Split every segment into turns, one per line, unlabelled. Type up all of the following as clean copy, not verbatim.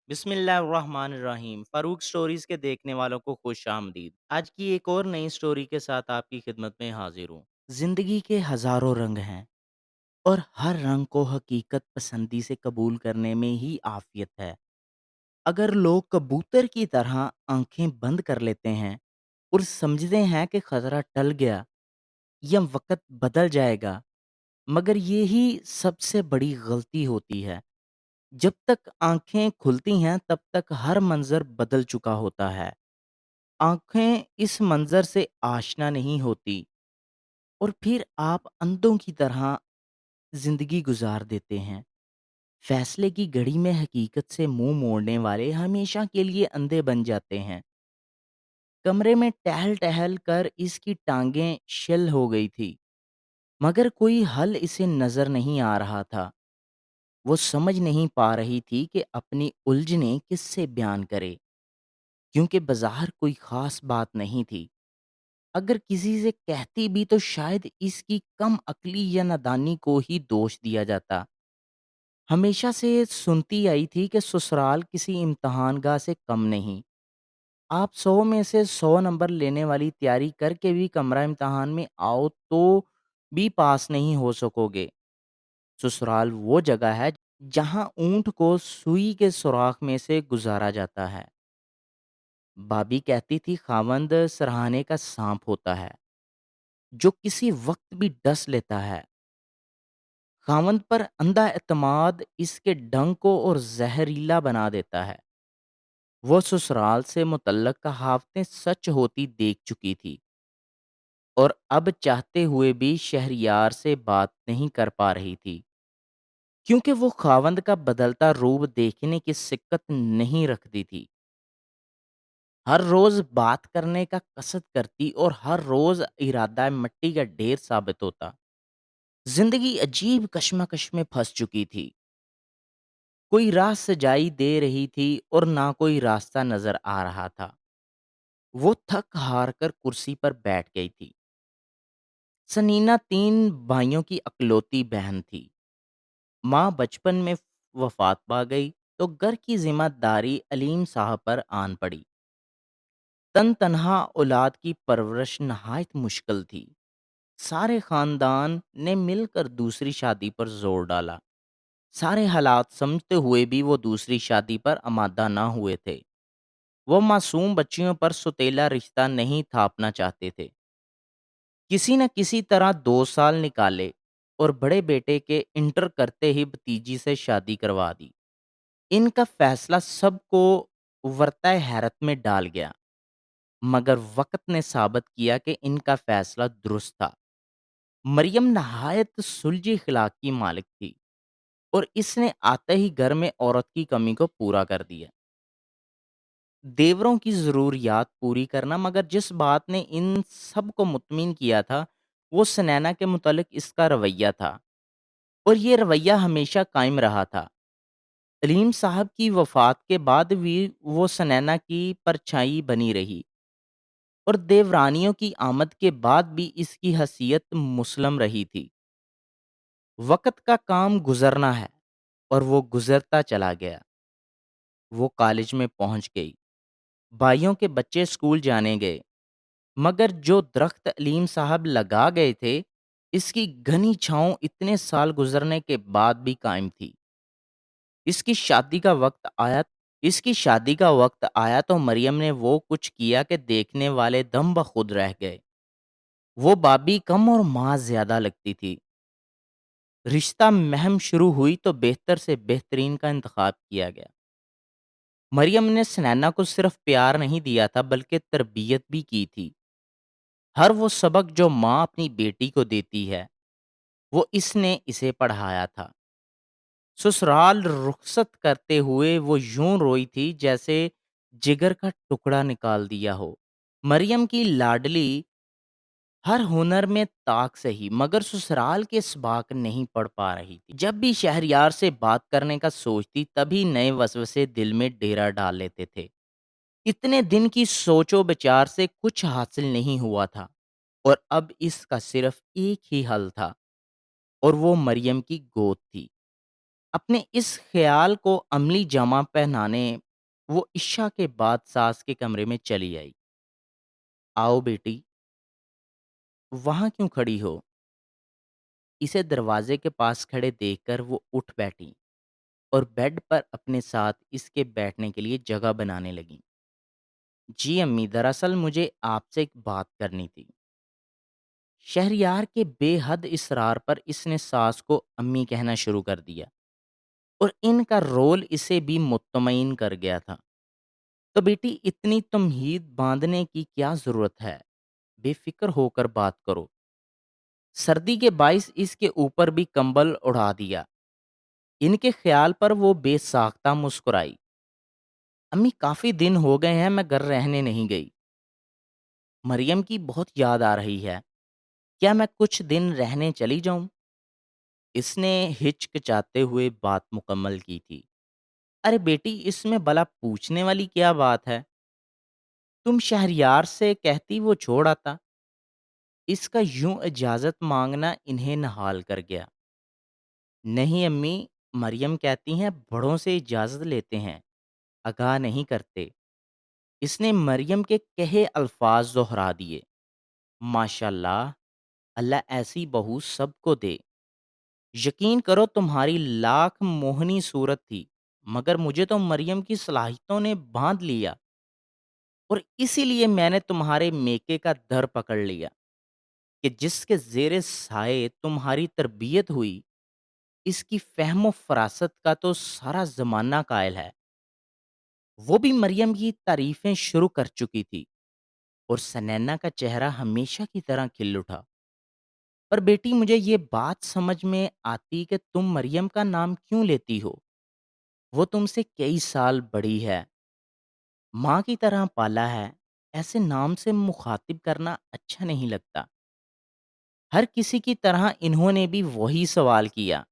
بسم اللہ الرحمن الرحیم فاروق سٹوریز کے دیکھنے والوں کو خوش آمدید۔ آج کی ایک اور نئی سٹوری کے ساتھ آپ کی خدمت میں حاضر ہوں۔ زندگی کے ہزاروں رنگ ہیں اور ہر رنگ کو حقیقت پسندی سے قبول کرنے میں ہی عافیت ہے۔ اگر لوگ کبوتر کی طرح آنکھیں بند کر لیتے ہیں اور سمجھتے ہیں کہ خطرہ ٹل گیا یا وقت بدل جائے گا، مگر یہی سب سے بڑی غلطی ہوتی ہے۔ جب تک آنکھیں کھلتی ہیں تب تک ہر منظر بدل چکا ہوتا ہے۔ آنکھیں اس منظر سے آشنا نہیں ہوتی اور پھر آپ اندھوں کی طرح زندگی گزار دیتے ہیں۔ فیصلے کی گھڑی میں حقیقت سے منہ موڑنے والے ہمیشہ کے لیے اندھے بن جاتے ہیں۔ کمرے میں ٹہل ٹہل کر اس کی ٹانگیں شل ہو گئی تھی، مگر کوئی حل اسے نظر نہیں آ رہا تھا۔ وہ سمجھ نہیں پا رہی تھی کہ اپنی الجھنیں کس سے بیان کرے، کیونکہ بظاہر کوئی خاص بات نہیں تھی۔ اگر کسی سے کہتی بھی تو شاید اس کی کم عقلی یا نادانی کو ہی دوش دیا جاتا۔ ہمیشہ سے سنتی آئی تھی کہ سسرال کسی امتحان گاہ سے کم نہیں۔ آپ 100 میں سے 100 نمبر لینے والی تیاری کر کے بھی کمرہ امتحان میں آؤ تو بھی پاس نہیں ہو سکو گے۔ سسرال وہ جگہ ہے جہاں اونٹ کو سوئی کے سوراخ میں سے گزارا جاتا ہے۔ بابی کہتی تھی خاوند سرہانے کا سانپ ہوتا ہے جو کسی وقت بھی ڈس لیتا ہے۔ خاوند پر اندھا اعتماد اس کے ڈنگ کو اور زہریلا بنا دیتا ہے۔ وہ سسرال سے متعلق کہاوتیں سچ ہوتی دیکھ چکی تھی اور اب چاہتے ہوئے بھی شہریار سے بات نہیں کر پا رہی تھی، کیونکہ وہ خاوند کا بدلتا روپ دیکھنے کی سکت نہیں رکھتی تھی۔ ہر روز بات کرنے کا قصد کرتی اور ہر روز ارادہ مٹی کا ڈھیر ثابت ہوتا۔ زندگی عجیب کشمکش میں پھنس چکی تھی۔ کوئی راہ سجائی دے رہی تھی اور نہ کوئی راستہ نظر آ رہا تھا۔ وہ تھک ہار کر کرسی پر بیٹھ گئی تھی۔ سنینا 3 بھائیوں کی اکلوتی بہن تھی۔ ماں بچپن میں وفات پا گئی تو گھر کی ذمہ داری علیم صاحب پر آن پڑی۔ تن تنہا اولاد کی پرورش نہایت مشکل تھی۔ سارے خاندان نے مل کر دوسری شادی پر زور ڈالا۔ سارے حالات سمجھتے ہوئے بھی وہ دوسری شادی پر آمادہ نہ ہوئے تھے۔ وہ معصوم بچیوں پر سوتیلا رشتہ نہیں تھاپنا چاہتے تھے۔ کسی نہ کسی طرح 2 سال نکالے اور بڑے بیٹے کے انٹر کرتے ہی بھتیجی سے شادی کروا دی۔ ان کا فیصلہ سب کو ورطۂ حیرت میں ڈال گیا، مگر وقت نے ثابت کیا کہ ان کا فیصلہ درست تھا۔ مریم نہایت سلجھی اخلاق کی مالک تھی اور اس نے آتے ہی گھر میں عورت کی کمی کو پورا کر دیا۔ دیوروں کی ضروریات پوری کرنا، مگر جس بات نے ان سب کو مطمئن کیا تھا وہ سنینا کے متعلق اس کا رویہ تھا، اور یہ رویہ ہمیشہ قائم رہا تھا۔ علیم صاحب کی وفات کے بعد بھی وہ سنینا کی پرچھائی بنی رہی، اور دیورانیوں کی آمد کے بعد بھی اس کی حیثیت مسلم رہی تھی۔ وقت کا کام گزرنا ہے اور وہ گزرتا چلا گیا۔ وہ کالج میں پہنچ گئی، بھائیوں کے بچے اسکول جانے گئے، مگر جو درخت علیم صاحب لگا گئے تھے اس کی گھنی چھاؤں اتنے سال گزرنے کے بعد بھی قائم تھی۔ اس کی شادی کا وقت آیا اس کی شادی کا وقت آیا تو مریم نے وہ کچھ کیا کہ دیکھنے والے دم بخود رہ گئے۔ وہ بابی کم اور ماں زیادہ لگتی تھی۔ رشتہ مہم شروع ہوئی تو بہتر سے بہترین کا انتخاب کیا گیا۔ مریم نے سنینا کو صرف پیار نہیں دیا تھا بلکہ تربیت بھی کی تھی۔ ہر وہ سبق جو ماں اپنی بیٹی کو دیتی ہے وہ اس نے اسے پڑھایا تھا۔ سسرال رخصت کرتے ہوئے وہ یوں روئی تھی جیسے جگر کا ٹکڑا نکال دیا ہو۔ مریم کی لاڈلی ہر ہنر میں طاق سہی، مگر سسرال کے اسباق نہیں پڑھ پا رہی تھی۔ جب بھی شہریار سے بات کرنے کا سوچتی تبھی نئے وسوسے دل میں ڈیرا ڈال لیتے تھے۔ اتنے دن کی سوچ و بچار سے کچھ حاصل نہیں ہوا تھا، اور اب اس کا صرف ایک ہی حل تھا، اور وہ مریم کی گود تھی۔ اپنے اس خیال کو عملی جامہ پہنانے وہ عشاء کے بعد ساس کے کمرے میں چلی آئی۔ "آؤ بیٹی، وہاں کیوں کھڑی ہو؟" اسے دروازے کے پاس کھڑے دیکھ کر وہ اٹھ بیٹھیں اور بیڈ پر اپنے ساتھ اس کے بیٹھنے کے لیے جگہ بنانے لگیں۔ "جی امی، دراصل مجھے آپ سے ایک بات کرنی تھی۔" شہریار کے بے حد اصرار پر اس نے ساس کو امی کہنا شروع کر دیا، اور ان کا رول اسے بھی مطمئن کر گیا تھا۔ "تو بیٹی، اتنی تمہید باندھنے کی کیا ضرورت ہے؟ بے فکر ہو کر بات کرو۔" سردی کے باعث اس کے اوپر بھی کمبل اڑا دیا۔ ان کے خیال پر وہ بے ساختہ مسکرائی۔ "امی، کافی دن ہو گئے ہیں میں گھر رہنے نہیں گئی۔ مریم کی بہت یاد آ رہی ہے۔ کیا میں کچھ دن رہنے چلی جاؤں؟" اس نے ہچکچاتے ہوئے بات مکمل کی تھی۔ "ارے بیٹی، اس میں بھلا پوچھنے والی کیا بات ہے؟ تم شہریار سے کہتی وہ چھوڑ آتا۔" اس کا یوں اجازت مانگنا انہیں نہال کر گیا۔ "نہیں امی، مریم کہتی ہیں بڑوں سے اجازت لیتے ہیں، آگاہ نہیں کرتے۔" اس نے مریم کے کہے الفاظ دہرا دیے۔ "ماشاء اللہ، اللہ ایسی بہو سب کو دے۔ یقین کرو تمہاری لاکھ موہنی صورت تھی، مگر مجھے تو مریم کی صلاحیتوں نے باندھ لیا، اور اسی لیے میں نے تمہارے میکے کا در پکڑ لیا کہ جس کے زیر سائے تمہاری تربیت ہوئی، اس کی فہم و فراست کا تو سارا زمانہ قائل ہے۔ وہ بھی مریم کی تعریفیں شروع کر چکی تھی، اور سنینا کا چہرہ ہمیشہ کی طرح کھل اٹھا۔ "پر بیٹی، مجھے یہ بات سمجھ میں آتی کہ تم مریم کا نام کیوں لیتی ہو؟ وہ تم سے کئی سال بڑی ہے، ماں کی طرح پالا ہے، ایسے نام سے مخاطب کرنا اچھا نہیں لگتا۔" ہر کسی کی طرح انہوں نے بھی وہی سوال کیا۔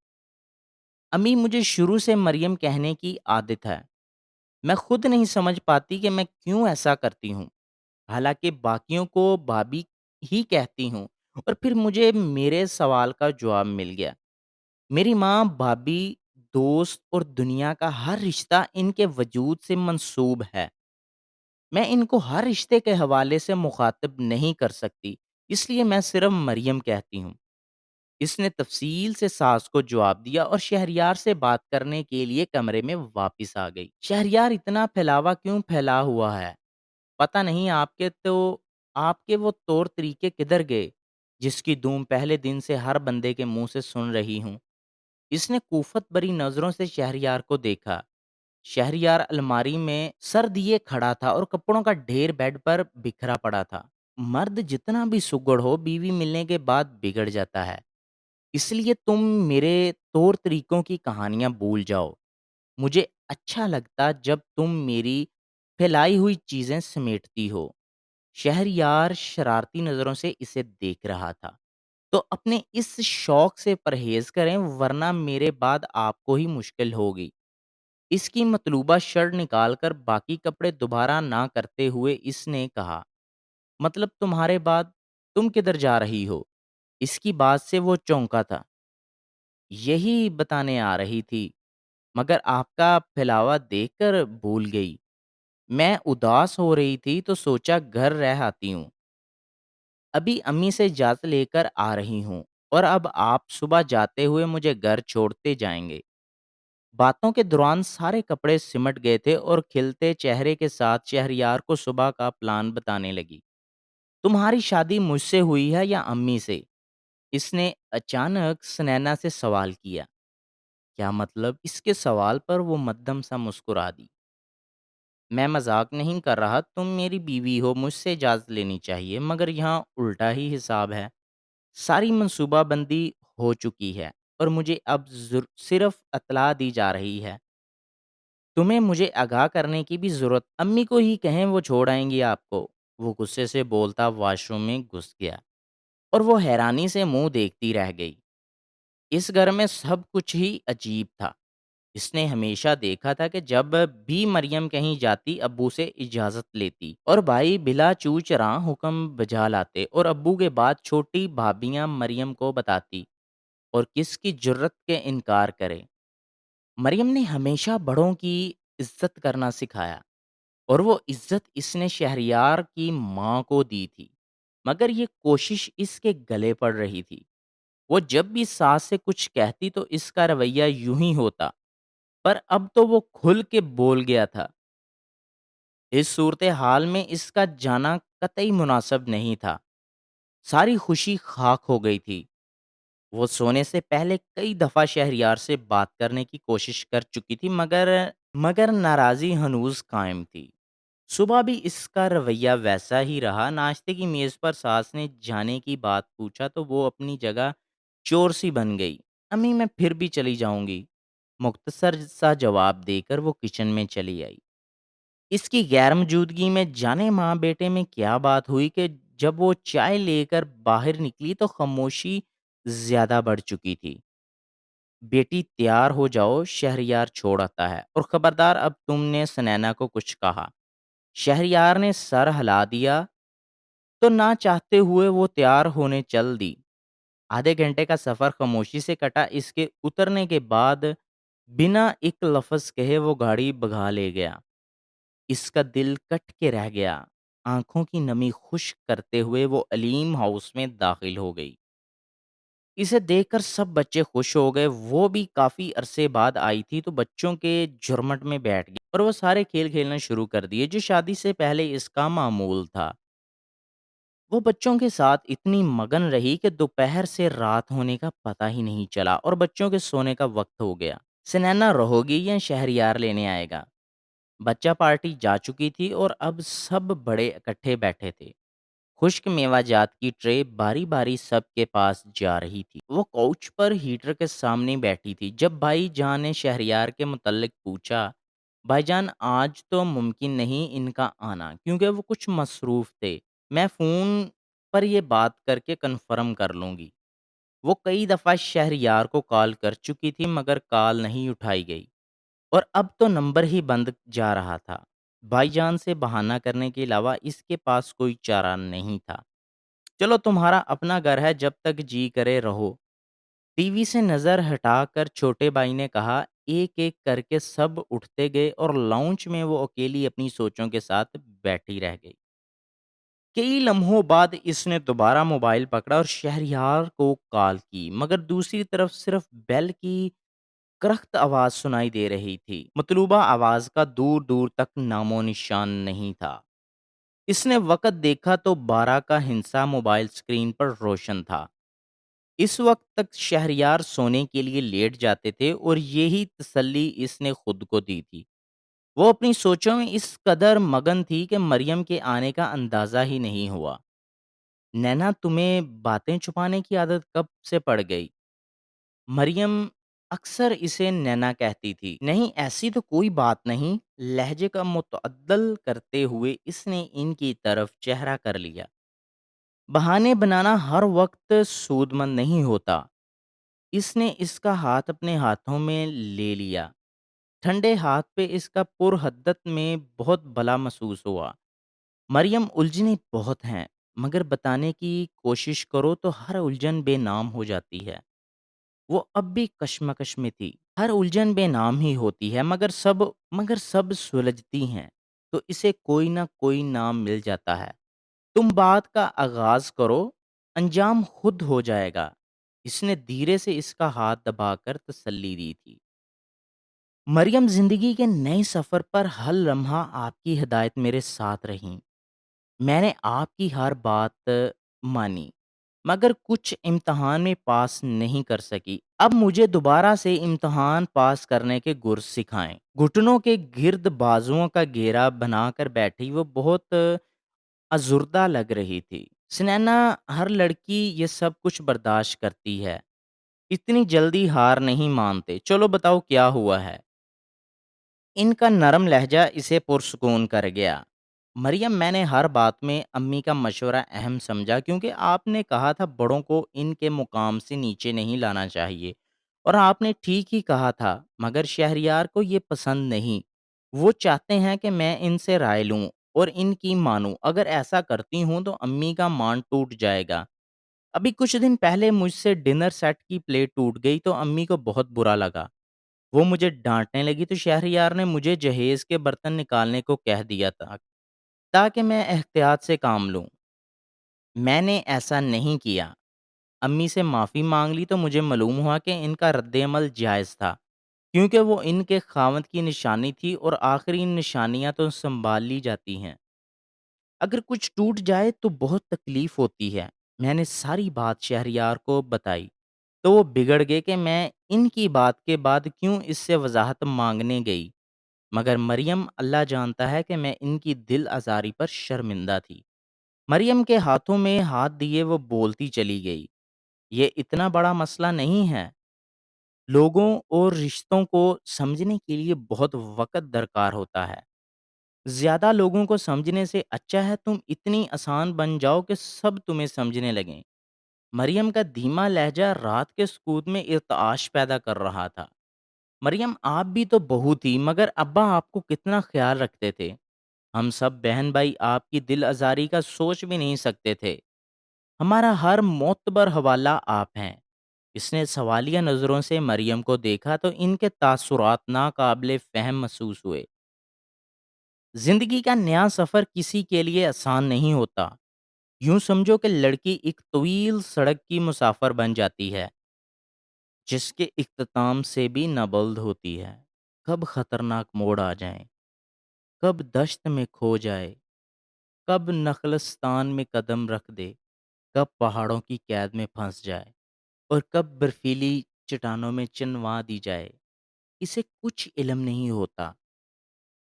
"امی، مجھے شروع سے مریم کہنے کی عادت ہے۔ میں خود نہیں سمجھ پاتی کہ میں کیوں ایسا کرتی ہوں۔ حالانکہ باقیوں کو بھابھی ہی کہتی ہوں، اور پھر مجھے میرے سوال کا جواب مل گیا۔ میری ماں، بھابھی، دوست اور دنیا کا ہر رشتہ ان کے وجود سے منسوب ہے۔ میں ان کو ہر رشتے کے حوالے سے مخاطب نہیں کر سکتی، اس لیے میں صرف مریم کہتی ہوں۔" اس نے تفصیل سے ساس کو جواب دیا اور شہریار سے بات کرنے کے لیے کمرے میں واپس آ گئی۔ "شہریار، اتنا پھیلاوا کیوں پھیلا ہوا ہے؟ پتہ نہیں آپ کے وہ طور طریقے کدھر گئے جس کی دھوم پہلے دن سے ہر بندے کے منہ سے سن رہی ہوں۔" اس نے کوفت بری نظروں سے شہریار کو دیکھا۔ شہریار الماری میں سر دیے کھڑا تھا اور کپڑوں کا ڈھیر بیڈ پر بکھرا پڑا تھا۔ مرد جتنا بھی سگڑ ہو، بیوی ملنے کے بعد بگڑ جاتا ہے۔ اس لیے تم میرے طور طریقوں کی کہانیاں بھول جاؤ۔ مجھے اچھا لگتا جب تم میری پھیلائی ہوئی چیزیں سمیٹتی ہو۔ شہریار شرارتی نظروں سے اسے دیکھ رہا تھا۔ "تو اپنے اس شوق سے پرہیز کریں، ورنہ میرے بعد آپ کو ہی مشکل ہوگی۔" اس کی مطلوبہ شرٹ نکال کر باقی کپڑے دوبارہ نہ کرتے ہوئے اس نے کہا، "مطلب تمہارے بعد تم کدھر جا رہی ہو؟" اس کی بات سے وہ چونکا تھا۔ "یہی بتانے آ رہی تھی، مگر آپ کا پھیلاوا دیکھ کر بھول گئی۔ میں اداس ہو رہی تھی تو سوچا گھر رہ آتی ہوں۔ ابھی امی سے اجازت لے کر آ رہی ہوں، اور اب آپ صبح جاتے ہوئے مجھے گھر چھوڑتے جائیں گے۔" باتوں کے دوران سارے کپڑے سمٹ گئے تھے، اور کھلتے چہرے کے ساتھ شہریار کو صبح کا پلان بتانے لگی۔ "تمہاری شادی مجھ سے ہوئی ہے یا امی سے؟" اس نے اچانک سنینا سے سوال کیا۔ "کیا مطلب؟" اس کے سوال پر وہ مدھم سا مسکرا دی۔ "میں مذاق نہیں کر رہا، تم میری بیوی ہو، مجھ سے اجازت لینی چاہیے، مگر یہاں الٹا ہی حساب ہے۔ ساری منصوبہ بندی ہو چکی ہے، اور مجھے اب صرف اطلاع دی جا رہی ہے۔ تمہیں مجھے آگاہ کرنے کی بھی ضرورت، امی کو ہی کہیں وہ چھوڑ آئیں گی آپ کو۔" وہ غصے سے بولتا واش روم میں گھس گیا، اور وہ حیرانی سے منہ دیکھتی رہ گئی۔ اس گھر میں سب کچھ ہی عجیب تھا۔ اس نے ہمیشہ دیکھا تھا کہ جب بھی مریم کہیں جاتی، ابو سے اجازت لیتی، اور بھائی بلا چوں چراں حکم بجا لاتے، اور ابو کے بعد چھوٹی بھابیاں مریم کو بتاتی، اور کس کی جرت کے انکار کرے۔ مریم نے ہمیشہ بڑوں کی عزت کرنا سکھایا اور وہ عزت اس نے شہریار کی ماں کو دی تھی، مگر یہ کوشش اس کے گلے پڑ رہی تھی۔ وہ جب بھی ساس سے کچھ کہتی تو اس کا رویہ یوں ہی ہوتا، پر اب تو وہ کھل کے بول گیا تھا۔ اس صورتحال میں اس کا جانا قطعی مناسب نہیں تھا۔ ساری خوشی خاک ہو گئی تھی۔ وہ سونے سے پہلے کئی دفعہ شہریار سے بات کرنے کی کوشش کر چکی تھی، مگر ناراضی ہنوز قائم تھی۔ صبح بھی اس کا رویہ ویسا ہی رہا۔ ناشتے کی میز پر ساس نے جانے کی بات پوچھا تو وہ اپنی جگہ چور سی بن گئی۔ امی میں پھر بھی چلی جاؤں گی، مختصر سا جواب دے کر وہ کچن میں چلی آئی۔ اس کی غیر موجودگی میں جانے ماں بیٹے میں کیا بات ہوئی کہ جب وہ چائے لے کر باہر نکلی تو خاموشی زیادہ بڑھ چکی تھی۔ بیٹی تیار ہو جاؤ، شہریار چھوڑ آتا ہے، اور خبردار اب تم نے سنینا کو کچھ کہا۔ شہریار نے سر ہلا دیا تو نہ چاہتے ہوئے وہ تیار ہونے چل دی۔ آدھے گھنٹے کا سفر خاموشی سے کٹا۔ اس کے اترنے کے بعد بنا ایک لفظ کہے وہ گاڑی بگا لے گیا۔ اس کا دل کٹ کے رہ گیا۔ آنکھوں کی نمی خشک کرتے ہوئے وہ علیم ہاؤس میں داخل ہو گئی۔ اسے دیکھ کر سب بچے خوش ہو گئے۔ وہ بھی کافی عرصے بعد آئی تھی تو بچوں کے جھرمٹ میں بیٹھ گئی اور وہ سارے کھیل کھیلنا شروع کر دیے جو شادی سے پہلے اس کا معمول تھا۔ وہ بچوں کے ساتھ اتنی مگن رہی کہ دوپہر سے رات ہونے کا پتہ ہی نہیں چلا اور بچوں کے سونے کا وقت ہو گیا۔ سنینا رہو گی یا شہریار لینے آئے گا؟ بچہ پارٹی جا چکی تھی اور اب سب بڑے اکٹھے بیٹھے تھے۔ خشک میوہ جات کی ٹرے باری باری سب کے پاس جا رہی تھی۔ وہ کوچ پر ہیٹر کے سامنے بیٹھی تھی جب بھائی جان نے شہریار کے متعلق پوچھا۔ بھائی جان آج تو ممکن نہیں ان کا آنا کیونکہ وہ کچھ مصروف تھے۔ میں فون پر یہ بات کر کے کنفرم کر لوں گی۔ وہ کئی دفعہ شہریار کو کال کر چکی تھی مگر کال نہیں اٹھائی گئی اور اب تو نمبر ہی بند جا رہا تھا۔ بھائی جان سے بہانہ کرنے کے علاوہ اس کے پاس کوئی چارہ نہیں تھا۔ چلو تمہارا اپنا گھر ہے، جب تک جی کرے رہو۔ ٹی وی سے نظر ہٹا کر چھوٹے بھائی نے کہا۔ ایک ایک کر کے سب اٹھتے گئے اور لاؤنج میں وہ اکیلی اپنی سوچوں کے ساتھ بیٹھی رہ گئی۔ کئی لمحوں بعد اس نے دوبارہ موبائل پکڑا اور شہریار کو کال کی، مگر دوسری طرف صرف بیل کی کرخت آواز سنائی دے رہی تھی۔ مطلوبہ آواز کا دور دور تک نام و نشان نہیں تھا۔ اس نے وقت دیکھا تو 12 کا ہندسہ موبائل اسکرین پر روشن تھا۔ اس وقت تک شہریار سونے کے لیے لیٹ جاتے تھے اور یہی تسلی اس نے خود کو دی تھی۔ وہ اپنی سوچوں میں اس قدر مگن تھی کہ مریم کے آنے کا اندازہ ہی نہیں ہوا۔ نینا تمہیں باتیں چھپانے کی عادت کب سے پڑ گئی؟ مریم اکثر اسے نینا کہتی تھی۔ نہیں ایسی تو کوئی بات نہیں، لہجے کا متعدل کرتے ہوئے اس نے ان کی طرف چہرہ کر لیا۔ بہانے بنانا ہر وقت سود مند نہیں ہوتا۔ اس نے اس کا ہاتھ اپنے ہاتھوں میں لے لیا۔ ٹھنڈے ہاتھ پہ اس کا پر حدت میں بہت بلا محسوس ہوا۔ مریم الجھنیں بہت ہیں، مگر بتانے کی کوشش کرو تو ہر الجھن بے نام ہو جاتی ہے۔ وہ اب بھی کشمکش میں تھی۔ ہر الجھن بے نام ہی ہوتی ہے مگر سب سلجھتی ہیں تو اسے کوئی نہ کوئی نام مل جاتا ہے۔ تم بات کا آغاز کرو، انجام خود ہو جائے گا۔ اس نے دھیرے سے اس کا ہاتھ دبا کر تسلی دی تھی۔ مریم زندگی کے نئے سفر پر ہر لمحہ آپ کی ہدایت میرے ساتھ رہیں۔ میں نے آپ کی ہر بات مانی مگر کچھ امتحان میں پاس نہیں کر سکی۔ اب مجھے دوبارہ سے امتحان پاس کرنے کے گر سکھائیں۔ گھٹنوں کے گرد بازوؤں کا گھیرا بنا کر بیٹھی وہ بہت ازردہ لگ رہی تھی۔ سنینا ہر لڑکی یہ سب کچھ برداشت کرتی ہے، اتنی جلدی ہار نہیں مانتے۔ چلو بتاؤ کیا ہوا ہے؟ ان کا نرم لہجہ اسے پرسکون کر گیا۔ مریم میں نے ہر بات میں امی کا مشورہ اہم سمجھا کیونکہ آپ نے کہا تھا بڑوں کو ان کے مقام سے نیچے نہیں لانا چاہیے، اور آپ نے ٹھیک ہی کہا تھا، مگر شہریار کو یہ پسند نہیں۔ وہ چاہتے ہیں کہ میں ان سے رائے لوں اور ان کی مانوں۔ اگر ایسا کرتی ہوں تو امی کا مان ٹوٹ جائے گا۔ ابھی کچھ دن پہلے مجھ سے ڈنر سیٹ کی پلیٹ ٹوٹ گئی تو امی کو بہت برا لگا۔ وہ مجھے ڈانٹنے لگی تو شہریار نے مجھے جہیز کے برتن نکالنے کو کہہ دیا تھا تاکہ میں احتیاط سے کام لوں۔ میں نے ایسا نہیں کیا۔ امی سے معافی مانگ لی تو مجھے معلوم ہوا کہ ان کا رد عمل جائز تھا، کیونکہ وہ ان کے خاوند کی نشانی تھی اور آخری نشانیاں تو سنبھال لی جاتی ہیں۔ اگر کچھ ٹوٹ جائے تو بہت تکلیف ہوتی ہے۔ میں نے ساری بات شہریار کو بتائی تو وہ بگڑ گئے کہ میں ان کی بات کے بعد کیوں اس سے وضاحت مانگنے گئی، مگر مریم اللہ جانتا ہے کہ میں ان کی دل آزاری پر شرمندہ تھی۔ مریم کے ہاتھوں میں ہاتھ دیے وہ بولتی چلی گئی، یہ اتنا بڑا مسئلہ نہیں ہے۔ لوگوں اور رشتوں کو سمجھنے کے لیے بہت وقت درکار ہوتا ہے۔ زیادہ لوگوں کو سمجھنے سے اچھا ہے تم اتنی آسان بن جاؤ کہ سب تمہیں سمجھنے لگیں۔ مریم کا دھیما لہجہ رات کے سکوت میں ارتعاش پیدا کر رہا تھا۔ مریم آپ بھی تو بہو تھی، مگر ابا آپ کو کتنا خیال رکھتے تھے۔ ہم سب بہن بھائی آپ کی دل آزاری کا سوچ بھی نہیں سکتے تھے۔ ہمارا ہر معتبر حوالہ آپ ہیں۔ اس نے سوالیہ نظروں سے مریم کو دیکھا تو ان کے تاثرات ناقابل فہم محسوس ہوئے۔ زندگی کا نیا سفر کسی کے لیے آسان نہیں ہوتا۔ یوں سمجھو کہ لڑکی ایک طویل سڑک کی مسافر بن جاتی ہے، جس کے اختتام سے بھی نابلد ہوتی ہے۔ کب خطرناک موڑ آ جائیں، کب دشت میں کھو جائے، کب نخلستان میں قدم رکھ دے، کب پہاڑوں کی قید میں پھنس جائے اور کب برفیلی چٹانوں میں چنوا دی جائے، اسے کچھ علم نہیں ہوتا۔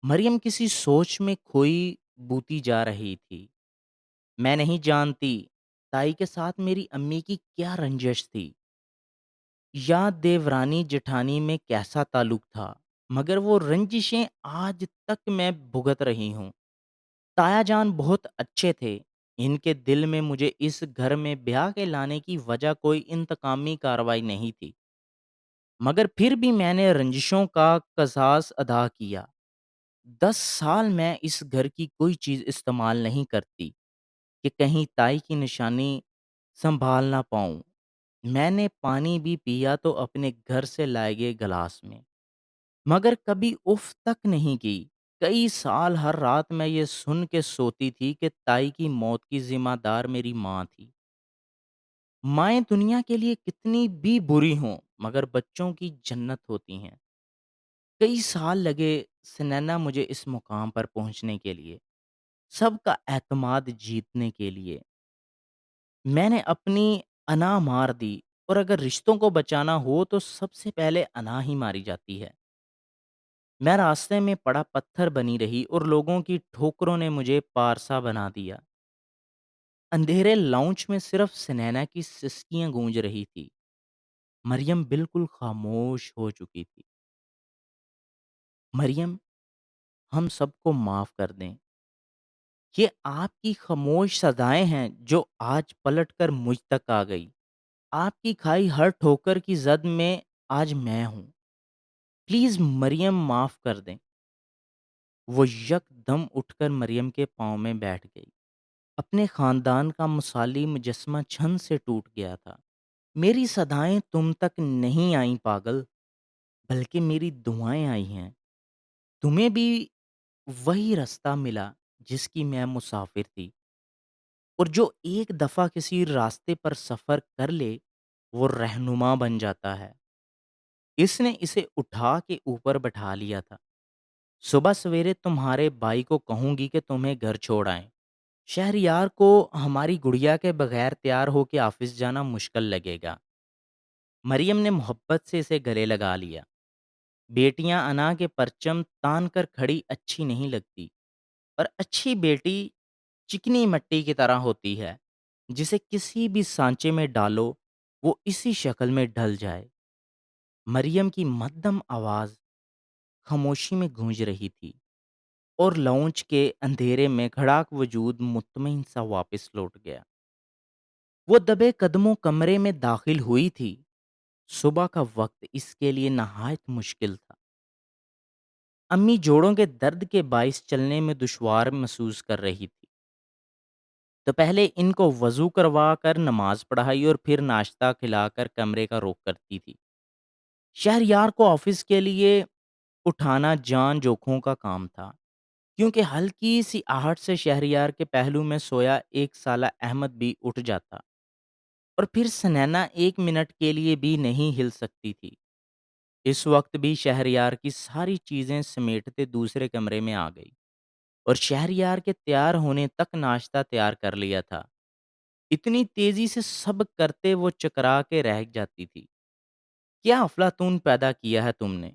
مریم کسی سوچ میں کھوئی بوتی جا رہی تھی۔ میں نہیں جانتی تائی کے ساتھ میری امی کی کیا رنجش تھی، یا دیورانی جٹھانی میں کیسا تعلق تھا، مگر وہ رنجشیں آج تک میں بھگت رہی ہوں۔ تایا جان بہت اچھے تھے، ان کے دل میں مجھے اس گھر میں بیاہ کے لانے کی وجہ کوئی انتقامی کارروائی نہیں تھی، مگر پھر بھی میں نے رنجشوں کا قصاص ادا کیا۔ 10 سال میں اس گھر کی کوئی چیز استعمال نہیں کرتی کہ کہیں تائی کی نشانی سنبھال نہ پاؤں۔ میں نے پانی بھی پیا تو اپنے گھر سے لائے گئے گلاس میں، مگر کبھی اف تک نہیں کی۔ کئی سال ہر رات میں یہ سن کے سوتی تھی کہ تائی کی موت کی ذمہ دار میری ماں تھی۔ مائیں دنیا کے لیے کتنی بھی بری ہوں، مگر بچوں کی جنت ہوتی ہیں۔ کئی سال لگے سنینا مجھے اس مقام پر پہنچنے کے لیے، سب کا اعتماد جیتنے کے لیے۔ میں نے اپنی انا مار دی، اور اگر رشتوں کو بچانا ہو تو سب سے پہلے انا ہی ماری جاتی ہے۔ میں راستے میں پڑا پتھر بنی رہی اور لوگوں کی ٹھوکروں نے مجھے پارسا بنا دیا۔ اندھیرے لاؤنج میں صرف سنینا کی سسکیاں گونج رہی تھی۔ مریم بالکل خاموش ہو چکی تھی۔ مریم، ہم سب کو معاف کر دیں۔ یہ آپ کی خاموش سدائیں ہیں جو آج پلٹ کر مجھ تک آ گئی۔ آپ کی کھائی ہر ٹھوکر کی زد میں آج میں ہوں۔ پلیز مریم معاف کر دیں۔ وہ یک دم اٹھ کر مریم کے پاؤں میں بیٹھ گئی۔ اپنے خاندان کا مثالی مجسمہ چھن سے ٹوٹ گیا تھا۔ میری صدائیں تم تک نہیں آئیں پاگل، بلکہ میری دعائیں آئی ہیں۔ تمہیں بھی وہی رستہ ملا جس کی میں مسافر تھی، اور جو ایک دفعہ کسی راستے پر سفر کر لے وہ رہنما بن جاتا ہے۔ اس نے اسے اٹھا کے اوپر بٹھا لیا تھا۔ صبح سویرے تمہارے بھائی کو کہوں گی کہ تمہیں گھر چھوڑ آئیں۔ شہریار کو ہماری گڑیا کے بغیر تیار ہو کے آفس جانا مشکل لگے گا۔ مریم نے محبت سے اسے گلے لگا لیا۔ بیٹیاں انا کے پرچم تان کر کھڑی اچھی نہیں لگتی، اور اچھی بیٹی چکنی مٹی کی طرح ہوتی ہے، جسے کسی بھی سانچے میں ڈالو وہ اسی شکل میں ڈھل جائے۔ مریم کی مدھم آواز خاموشی میں گونج رہی تھی، اور لاؤنج کے اندھیرے میں کھڑاک وجود مطمئن سا واپس لوٹ گیا۔ وہ دبے قدموں کمرے میں داخل ہوئی تھی۔ صبح کا وقت اس کے لیے نہایت مشکل تھا۔ امی جوڑوں کے درد کے باعث چلنے میں دشوار محسوس کر رہی تھی، تو پہلے ان کو وضو کروا کر نماز پڑھائی اور پھر ناشتہ کھلا کر کمرے کا رخ کرتی تھی۔ شہریار کو آفس کے لیے اٹھانا جان جوکھوں کا کام تھا، کیونکہ ہلکی سی آہٹ سے شہریار کے پہلو میں سویا 1 سالہ احمد بھی اٹھ جاتا، اور پھر سنینا 1 منٹ کے لیے بھی نہیں ہل سکتی تھی۔ اس وقت بھی شہریار کی ساری چیزیں سمیٹتے دوسرے کمرے میں آ گئی، اور شہریار کے تیار ہونے تک ناشتہ تیار کر لیا تھا۔ اتنی تیزی سے سب کرتے وہ چکرا کے رہ جاتی تھی۔ کیا افلاطون پیدا کیا ہے تم نے؟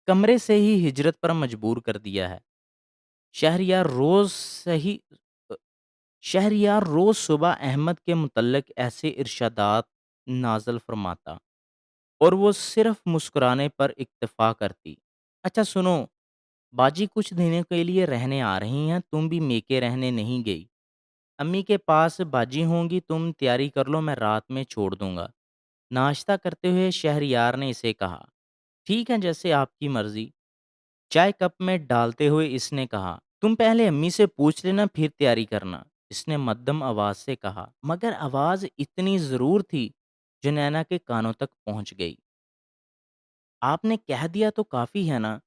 کمرے سے ہی ہجرت پر مجبور کر دیا ہے۔ شہریار روز صحیح شہریار روز صبح احمد کے متعلق ایسے ارشادات نازل فرماتا، اور وہ صرف مسکرانے پر اکتفا کرتی۔ اچھا سنو، باجی کچھ دنوں کے لیے رہنے آ رہی ہیں، تم بھی میکے رہنے نہیں گئی؟ امی کے پاس باجی ہوں گی، تم تیاری کر لو، میں رات میں چھوڑ دوں گا۔ ناشتہ کرتے ہوئے شہریار نے اسے کہا، ٹھیک ہے جیسے آپ کی مرضی۔ چائے کپ میں ڈالتے ہوئے اس نے کہا، تم پہلے امی سے پوچھ لینا پھر تیاری کرنا۔ اس نے مدھم آواز سے کہا، مگر آواز اتنی ضرور تھی جو نینا کے کانوں تک پہنچ گئی۔ آپ نے کہہ دیا تو کافی ہے نا؟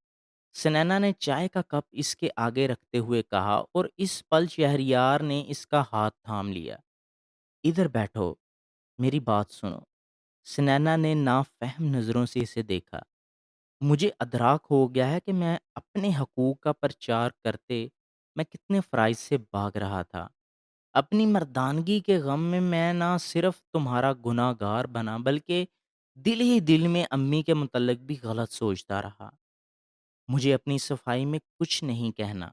سنینا نے چائے کا کپ اس کے آگے رکھتے ہوئے کہا، اور اس پل شہریار نے اس کا ہاتھ تھام لیا۔ ادھر بیٹھو، میری بات سنو۔ سنینا نے نافہم نظروں سے اسے دیکھا۔ مجھے ادراک ہو گیا ہے کہ میں اپنے حقوق کا پرچار کرتے میں کتنے فرائض سے بھاگ رہا تھا۔ اپنی مردانگی کے غم میں نہ صرف تمہارا گناہ گار بنا، بلکہ دل ہی دل میں امی کے متعلق بھی غلط سوچتا رہا۔ مجھے اپنی صفائی میں کچھ نہیں کہنا،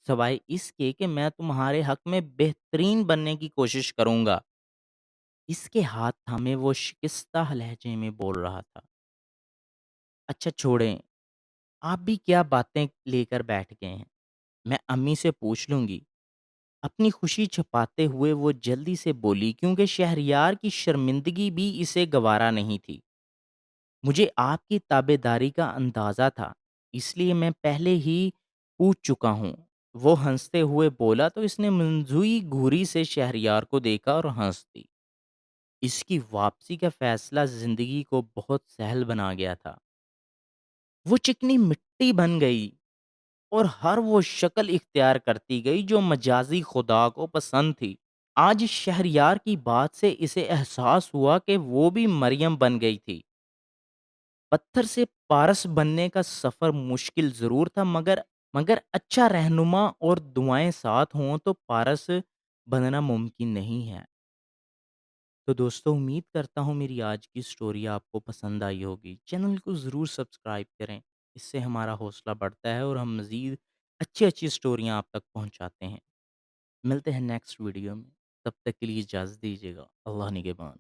سوائے اس کے کہ میں تمہارے حق میں بہترین بننے کی کوشش کروں گا۔ اس کے ہاتھ تھامے وہ شکستہ لہجے میں بول رہا تھا، اچھا چھوڑیں، آپ بھی کیا باتیں لے کر بیٹھ گئے ہیں؟ میں امی سے پوچھ لوں گی۔ اپنی خوشی چھپاتے ہوئے وہ جلدی سے بولی، کیونکہ شہریار کی شرمندگی بھی اسے گوارا نہیں تھی۔ مجھے آپ کی تابے داری کا اندازہ تھا، اس لیے میں پہلے ہی پوچھ چکا ہوں۔ وہ ہنستے ہوئے بولا تو اس نے منزوئی گھوری سے شہریار کو دیکھا اور ہنس دی۔ اس کی واپسی کا فیصلہ زندگی کو بہت سہل بنا گیا تھا۔ وہ چکنی مٹی بن گئی، اور ہر وہ شکل اختیار کرتی گئی جو مجازی خدا کو پسند تھی۔ آج شہریار کی بات سے اسے احساس ہوا کہ وہ بھی مریم بن گئی تھی۔ پتھر سے پارس بننے کا سفر مشکل ضرور تھا، مگر اچھا رہنما اور دعائیں ساتھ ہوں تو پارس بننا ممکن نہیں ہے۔ تو دوستو، امید کرتا ہوں میری آج کی سٹوری آپ کو پسند آئی ہوگی۔ چینل کو ضرور سبسکرائب کریں، اس سے ہمارا حوصلہ بڑھتا ہے اور ہم مزید اچھی اچھی سٹوریاں آپ تک پہنچاتے ہیں۔ ملتے ہیں نیکسٹ ویڈیو میں، تب تک کے لیے اجازت دیجیے گا۔ اللہ نگہبان۔